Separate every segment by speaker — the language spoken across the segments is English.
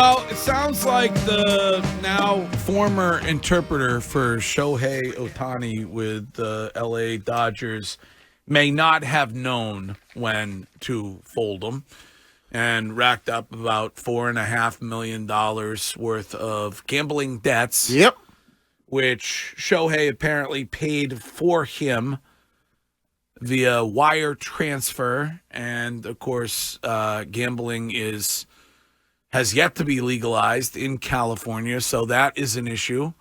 Speaker 1: Well, it sounds like the now former interpreter for Shohei Ohtani with the LA Dodgers may not have known when to fold him and racked up about $4.5 million worth of gambling debts.
Speaker 2: Yep.
Speaker 1: Which Shohei apparently paid for him via wire transfer. And, of course, gambling has yet to be legalized in California, so that is an issue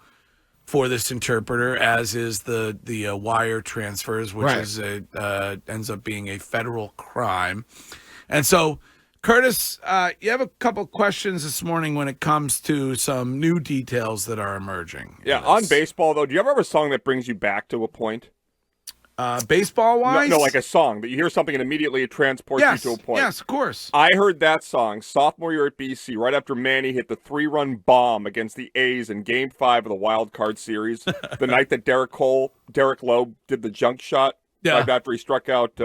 Speaker 1: for this interpreter, as is the wire transfers, which is ends up being a federal crime. And so, Curtis, you have a couple questions this morning when it comes to some new details that are emerging.
Speaker 3: Yeah, on baseball, though, do you ever have a song that brings you back to a point?
Speaker 1: Baseball-wise?
Speaker 3: No, like a song that you hear something and immediately it transports you to a point.
Speaker 1: Yes, of course.
Speaker 3: I heard that song sophomore year at BC right after Manny hit the 3-run bomb against the A's in Game 5 of the Wild Card Series, the night that Derek Lowe did the junk shot right after he struck out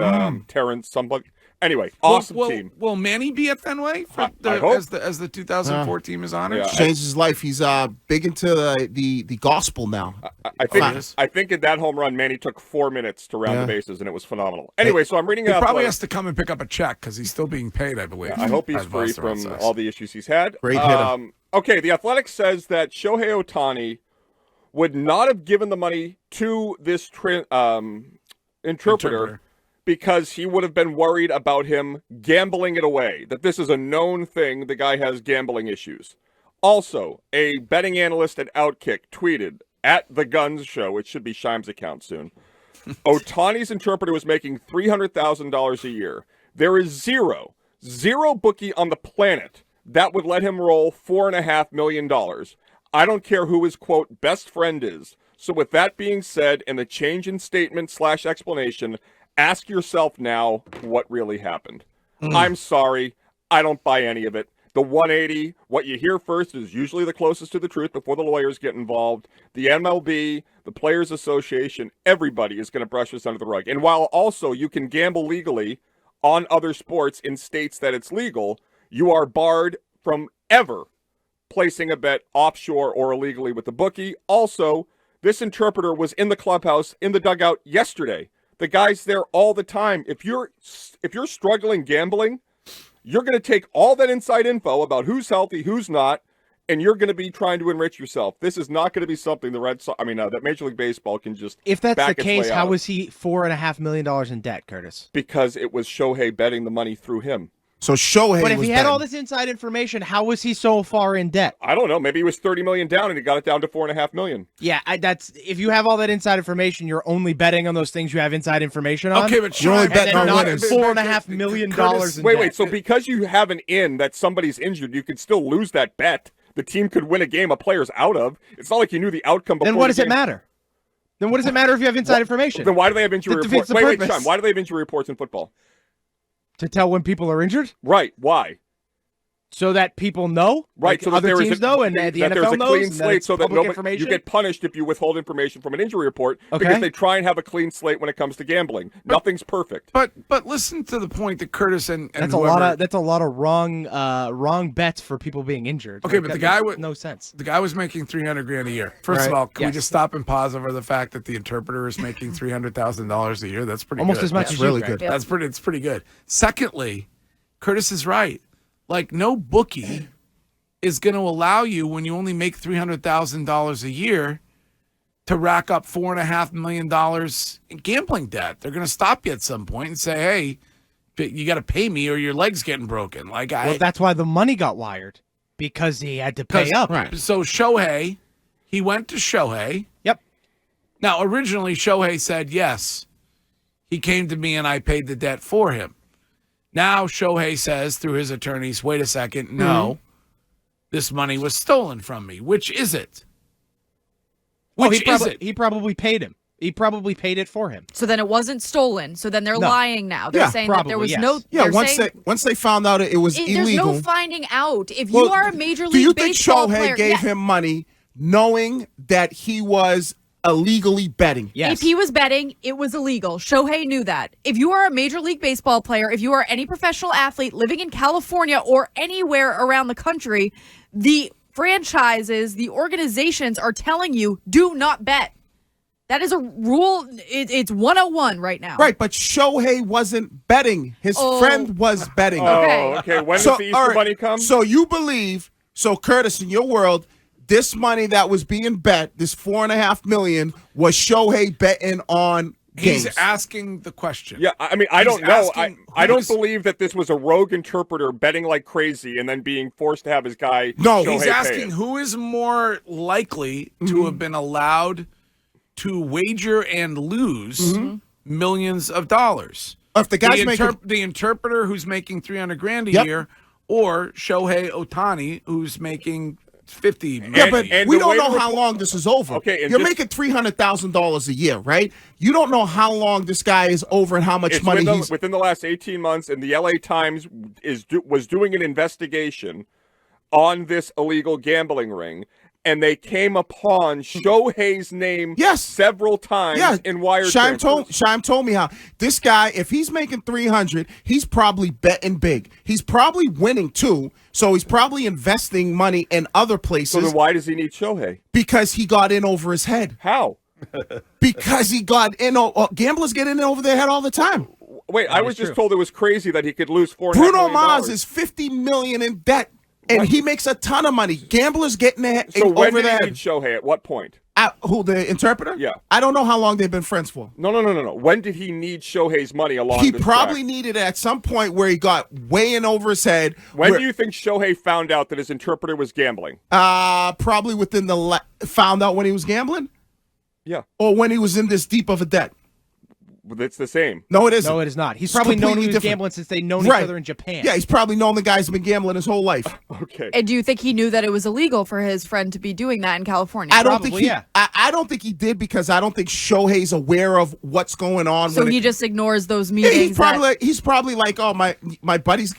Speaker 3: Terrence somebody. Anyway, awesome team.
Speaker 1: Will Manny be at Fenway as the 2004 team is honored?
Speaker 2: Yeah. Changed his life. He's big into the gospel now.
Speaker 3: I think in that home run, Manny took 4 minutes to round the bases, and it was phenomenal. Anyway, so I'm reading.
Speaker 1: He probably has to come and pick up a check because he's still being paid, I believe.
Speaker 3: Yeah, I hope he's free from all the issues he's had.
Speaker 2: Great hitter.
Speaker 3: Okay, the Athletic says that Shohei Ohtani would not have given the money to this interpreter because he would have been worried about him gambling it away, that this is a known thing. The guy has gambling issues. Also, a betting analyst at Outkick tweeted at The Guns Show, it should be Shime's account soon, Ohtani's interpreter was making $300,000 a year. There is zero bookie on the planet that would let him roll $4.5 million. I don't care who his, quote, best friend is. So with that being said, and the change in statement / explanation, ask yourself now what really happened. I'm sorry. I don't buy any of it. The 180, what you hear first is usually the closest to the truth before the lawyers get involved. The MLB, the Players Association, everybody is going to brush this under the rug. And while also you can gamble legally on other sports in states that it's legal, you are barred from ever placing a bet offshore or illegally with the bookie. Also, this interpreter was in the clubhouse, in the dugout yesterday. The guy's there all the time. If you're struggling gambling, you're going to take all that inside info about who's healthy, who's not, and you're going to be trying to enrich yourself. This is not going to be something that Major League Baseball can just.
Speaker 4: If that's
Speaker 3: back
Speaker 4: the case, how
Speaker 3: out.
Speaker 4: was he $4.5 million in debt, Curtis?
Speaker 3: Because it was Shohei betting the money through him.
Speaker 2: So Shohei.
Speaker 4: But if he had all this inside information, how was he so far in debt?
Speaker 3: I don't know. Maybe he was $30 million down and he got it down to $4.5 million.
Speaker 4: Yeah, that's if you have all that inside information, you're only betting on those things you have inside information on.
Speaker 1: Okay, but
Speaker 2: you're only betting on
Speaker 4: not
Speaker 2: winners.
Speaker 4: $4.5 million in debt.
Speaker 3: Wait. So because you have an in that somebody's injured, you could still lose that bet. The team could win a game a player's out of. It's not like you knew the outcome before.
Speaker 4: Then what does
Speaker 3: the
Speaker 4: it
Speaker 3: game.
Speaker 4: matter? Then what does it matter if you have inside information?
Speaker 3: Then why do they have injury
Speaker 4: That
Speaker 3: reports?
Speaker 4: defeats the
Speaker 3: Wait,
Speaker 4: purpose.
Speaker 3: Sean, why do they have injury reports in football?
Speaker 4: To tell when people are injured?
Speaker 3: Right. Why?
Speaker 4: So that people know,
Speaker 3: right?
Speaker 4: Like
Speaker 3: so that
Speaker 4: other teams know, and the
Speaker 3: that there's
Speaker 4: NFL
Speaker 3: a
Speaker 4: knows,
Speaker 3: clean
Speaker 4: and that
Speaker 3: slate,
Speaker 4: it's
Speaker 3: so that
Speaker 4: public information.
Speaker 3: you get punished if you withhold information from an injury report
Speaker 4: Okay.
Speaker 3: because they try and have a clean slate when it comes to gambling. Nothing's perfect.
Speaker 1: But listen to the point that Curtis and
Speaker 4: That's
Speaker 1: whoever,
Speaker 4: a lot of wrong bets for people being injured.
Speaker 1: Okay,
Speaker 4: Like,
Speaker 1: but
Speaker 4: that
Speaker 1: the guy
Speaker 4: makes
Speaker 1: was
Speaker 4: no sense.
Speaker 1: The guy was making $300,000 a year. First of
Speaker 4: Right.
Speaker 1: all, can we
Speaker 4: Yes.
Speaker 1: just stop and pause over the fact that the interpreter is making $300,000 a year? That's pretty
Speaker 4: Almost
Speaker 1: good.
Speaker 4: as much
Speaker 2: That's
Speaker 4: as
Speaker 2: really
Speaker 4: you, Greg.
Speaker 2: good.
Speaker 1: It's pretty good. Secondly, Curtis is right. Like, no bookie is going to allow you, when you only make $300,000 a year, to rack up $4.5 million in gambling debt. They're going to stop you at some point and say, hey, you got to pay me or your leg's getting broken.
Speaker 4: Well, that's why the money got wired, because he had to pay up.
Speaker 2: Right.
Speaker 1: So Shohei, he went to Shohei.
Speaker 4: Yep.
Speaker 1: Now, originally, Shohei said, yes, he came to me and I paid the debt for him. Now, Shohei says through his attorneys, wait a second, no, this money was stolen from me. Which is it?
Speaker 4: He probably paid him. He probably paid it for him.
Speaker 5: So then it wasn't stolen. So then they're
Speaker 4: No.
Speaker 5: lying now. They're
Speaker 2: Yeah,
Speaker 5: saying that there
Speaker 4: probably,
Speaker 5: was
Speaker 4: yes.
Speaker 5: no.
Speaker 2: Yeah,
Speaker 5: they're saying,
Speaker 2: once they found out it was
Speaker 5: there's
Speaker 2: illegal.
Speaker 5: no finding out. If
Speaker 2: Well,
Speaker 5: you are a major league
Speaker 2: do you think
Speaker 5: baseball
Speaker 2: Shohei
Speaker 5: player,
Speaker 2: gave him money knowing that he was illegally betting.
Speaker 4: Yes.
Speaker 5: If he was betting, it was illegal. Shohei knew that. If you are a Major League Baseball player, if you are any professional athlete living in California or anywhere around the country, the franchises, the organizations are telling you, do not bet. That is a rule. It's 101 right now.
Speaker 2: Right, but Shohei wasn't betting. His friend was betting.
Speaker 3: Okay. When does the Easter
Speaker 2: all right,
Speaker 3: Bunny come?
Speaker 2: So you believe, Curtis, in your world, this money that was being bet, this $4.5 million, was Shohei betting on games?
Speaker 1: He's asking the question.
Speaker 3: Yeah, I mean, I
Speaker 1: He's
Speaker 3: don't know.
Speaker 1: asking
Speaker 3: I don't
Speaker 1: who's-
Speaker 3: believe that this was a rogue interpreter betting like crazy and then being forced to have his guy.
Speaker 2: No,
Speaker 3: Shohei
Speaker 1: He's
Speaker 3: pay
Speaker 1: asking
Speaker 3: it.
Speaker 1: who is more likely to have been allowed to wager and lose millions of dollars.
Speaker 2: If the guy's making
Speaker 1: the interpreter who's making $300,000 a
Speaker 2: Yep.
Speaker 1: year, or Shohei Ohtani who's making $50 million.
Speaker 2: Yeah, but
Speaker 3: and
Speaker 2: we
Speaker 3: the
Speaker 2: don't
Speaker 3: way
Speaker 2: know
Speaker 3: the
Speaker 2: how
Speaker 3: report-
Speaker 2: long this is over.
Speaker 3: Okay, and
Speaker 2: you're
Speaker 3: just-
Speaker 2: making $300,000 a year, right? You don't know how long this guy is over and how much
Speaker 3: It's
Speaker 2: money he's.
Speaker 3: within the last 18 months, and the LA Times was doing an investigation on this illegal gambling ring, and they came upon Shohei's name
Speaker 2: Yes.
Speaker 3: several times
Speaker 2: Yeah,
Speaker 3: in wire
Speaker 2: Shime
Speaker 3: transfers.
Speaker 2: told me how this guy, if he's making 300, he's probably betting big. He's probably winning too, so he's probably investing money in other
Speaker 3: So
Speaker 2: places
Speaker 3: then why does he need Shohei?
Speaker 2: because he got in over his head.
Speaker 3: How?
Speaker 2: Because he got in. Gamblers get in over their head all the time.
Speaker 3: Wait, I was just told it was crazy that he could lose $4.5
Speaker 2: Bruno
Speaker 3: million.
Speaker 2: Mars is $50 million in debt, and he makes a ton of money. Gamblers getting their
Speaker 3: So when
Speaker 2: over
Speaker 3: did
Speaker 2: their
Speaker 3: he
Speaker 2: head.
Speaker 3: need Shohei? At what point?
Speaker 2: Who, the interpreter?
Speaker 3: Yeah.
Speaker 2: I don't know how long they've been friends for.
Speaker 3: No. When did he need Shohei's money along
Speaker 2: He
Speaker 3: this
Speaker 2: probably
Speaker 3: track?
Speaker 2: needed it at some point where he got way in over his head.
Speaker 3: When
Speaker 2: where-
Speaker 3: do you think Shohei found out that his interpreter was gambling?
Speaker 2: Probably within found out when he was gambling,
Speaker 3: Yeah,
Speaker 2: or when he was in this deep of a debt.
Speaker 3: it's the same.
Speaker 2: No, it isn't.
Speaker 4: No, it is not. He's
Speaker 2: It's
Speaker 4: probably known he
Speaker 2: completely
Speaker 4: was
Speaker 2: different.
Speaker 4: gambling since they've known
Speaker 2: Right.
Speaker 4: each other in Japan.
Speaker 2: Yeah, he's probably known the guy's been gambling his whole life.
Speaker 3: Okay.
Speaker 5: And do you think he knew that it was illegal for his friend to be doing that in California?
Speaker 2: I don't
Speaker 4: Probably,
Speaker 2: think he.
Speaker 4: yeah.
Speaker 2: I don't think he did because I don't think Shohei's aware of what's going on.
Speaker 5: So
Speaker 2: when
Speaker 5: he
Speaker 2: it-
Speaker 5: just ignores those
Speaker 2: Yeah,
Speaker 5: meetings.
Speaker 2: he's probably like, oh my buddies.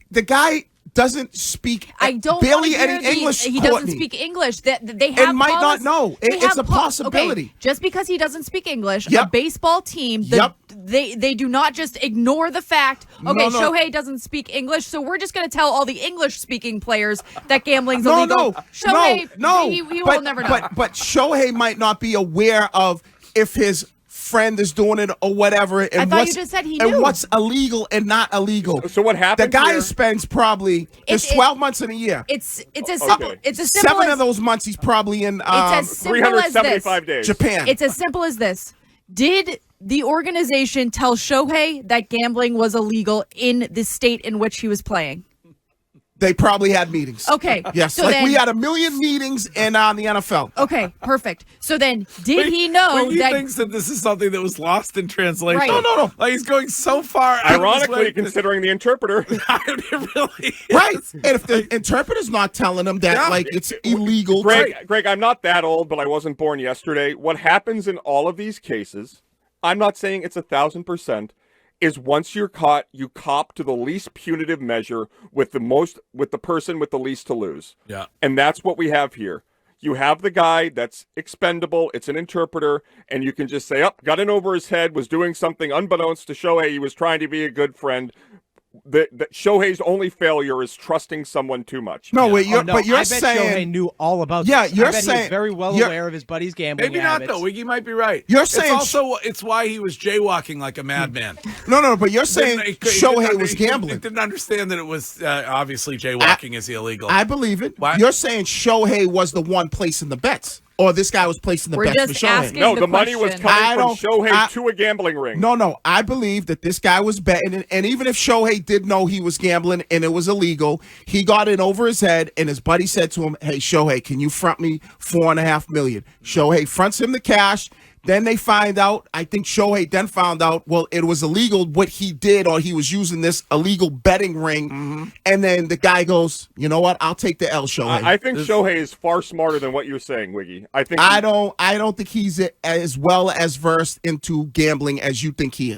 Speaker 2: The guy doesn't speak
Speaker 5: I don't
Speaker 2: barely
Speaker 5: wanna hear
Speaker 2: any English.
Speaker 5: He doesn't
Speaker 2: Courtney.
Speaker 5: speak English. They have
Speaker 2: And might not
Speaker 5: policy-
Speaker 2: know.
Speaker 5: they
Speaker 2: It's
Speaker 5: have
Speaker 2: a possibility.
Speaker 5: Okay, just because he doesn't speak English, a
Speaker 2: Yep.
Speaker 5: baseball team,
Speaker 2: Yep.
Speaker 5: they do not just ignore the fact. Okay,
Speaker 2: No.
Speaker 5: Shohei doesn't speak English, so we're just going to tell all the English-speaking players that gambling's
Speaker 2: No,
Speaker 5: illegal. Shohei,
Speaker 2: no.
Speaker 5: he
Speaker 2: but,
Speaker 5: will never know.
Speaker 2: But Shohei might not be aware of if his friend is doing it or whatever. And
Speaker 5: thought you
Speaker 2: what's,
Speaker 5: just said he
Speaker 2: and
Speaker 5: knew.
Speaker 2: what's illegal and not illegal.
Speaker 3: So what happened
Speaker 2: The guy
Speaker 3: here-
Speaker 2: spends probably there's
Speaker 5: It-
Speaker 2: 12 months in a year.
Speaker 5: it's as simple.
Speaker 3: Okay.
Speaker 5: It's as simple
Speaker 2: 7
Speaker 5: as
Speaker 2: of those months he's probably in
Speaker 5: it's as simple as this.
Speaker 3: 375 days.
Speaker 2: Japan.
Speaker 5: It's as simple as this. Did the organization tell Shohei that gambling was illegal in the state in which he was playing?
Speaker 2: They probably had meetings.
Speaker 5: Okay.
Speaker 2: Yes,
Speaker 5: So
Speaker 2: like
Speaker 5: then,
Speaker 2: we had a million meetings in the NFL.
Speaker 5: Okay, perfect. So then, did he know
Speaker 1: He
Speaker 5: that?
Speaker 1: thinks that this is something that was lost in translation.
Speaker 5: Right.
Speaker 2: No.
Speaker 1: Like he's going so far. out of his
Speaker 3: Ironically,
Speaker 1: way.
Speaker 3: considering the interpreter.
Speaker 1: It really is.
Speaker 2: Right. And if the interpreter's not telling him that,
Speaker 1: Yeah.
Speaker 2: like, it's illegal.
Speaker 3: Greg, I'm not that old, but I wasn't born yesterday. What happens in all of these cases, I'm not saying it's 1,000%, is once you're caught, you cop to the least punitive measure with the person with the least to lose.
Speaker 1: Yeah.
Speaker 3: And that's what we have here. You have the guy that's expendable, it's an interpreter, and you can just say, oh, got in over his head, was doing something unbeknownst to Shohei, he was trying to be a good friend. That Shohei's only failure is trusting someone too much.
Speaker 2: No, wait,
Speaker 4: Oh, no,
Speaker 2: but you're
Speaker 4: I bet
Speaker 2: saying
Speaker 4: Shohei knew all about
Speaker 2: Yeah,
Speaker 4: this.
Speaker 2: you're
Speaker 4: I bet
Speaker 2: saying-
Speaker 4: he's very well
Speaker 2: you're-
Speaker 4: aware of his buddy's gambling
Speaker 1: Maybe not
Speaker 4: habits.
Speaker 1: though. Wiggy might be right.
Speaker 2: You're
Speaker 1: it's
Speaker 2: saying-
Speaker 1: also it's why he was jaywalking like a madman.
Speaker 2: no, but you're saying
Speaker 1: He
Speaker 2: Shohei
Speaker 1: didn't-
Speaker 2: was
Speaker 1: he didn't-
Speaker 2: gambling.
Speaker 1: He didn't understand that it was obviously jaywalking is illegal.
Speaker 2: I believe it.
Speaker 1: What?
Speaker 2: You're saying Shohei was the one placing the bets, or this guy was placing the
Speaker 5: We're
Speaker 2: bets for
Speaker 5: just
Speaker 2: Shohei.
Speaker 5: asking-
Speaker 3: No,
Speaker 5: the
Speaker 3: the money was
Speaker 5: question.
Speaker 3: coming
Speaker 2: I
Speaker 3: from
Speaker 2: don't-
Speaker 3: Shohei
Speaker 2: I-
Speaker 3: to a gambling ring.
Speaker 2: No, I believe that this guy was betting, and even if Shohei did know he was gambling and it was illegal, he got in over his head, and his buddy said to him, "Hey, Shohei, can you front me $4.5 million?" Shohei fronts him the cash. Then they find out, I think Shohei then found out, well, it was illegal what he did, or he was using this illegal betting ring. And then the guy goes, you know what? I'll take the L, Shohei.
Speaker 3: I think Shohei is far smarter than what you're saying, Wiggy. I think
Speaker 2: I don't think he's as well as versed into gambling as you think he is.